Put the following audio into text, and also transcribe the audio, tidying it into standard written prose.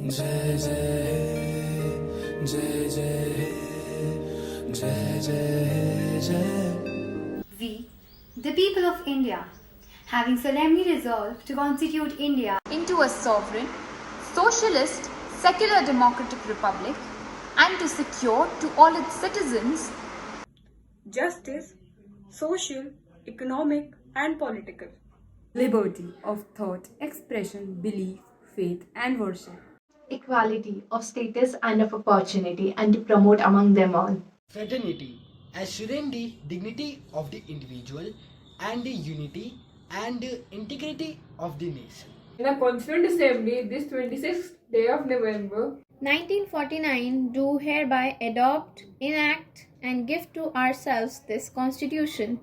जय जय हे जय जय हे जय जय हे जय. We, the people of India, having solemnly resolved to constitute India into a sovereign, socialist, secular democratic republic and to secure to all its citizens justice, social, economic and political. Liberty of thought, expression, belief, faith and worship. Equality of status and of opportunity, and to promote among them all fraternity, assuring the dignity of the individual and the unity and integrity of the nation. In a Constituent Assembly this 26th day of November 1949 do hereby adopt, enact and give to ourselves this Constitution.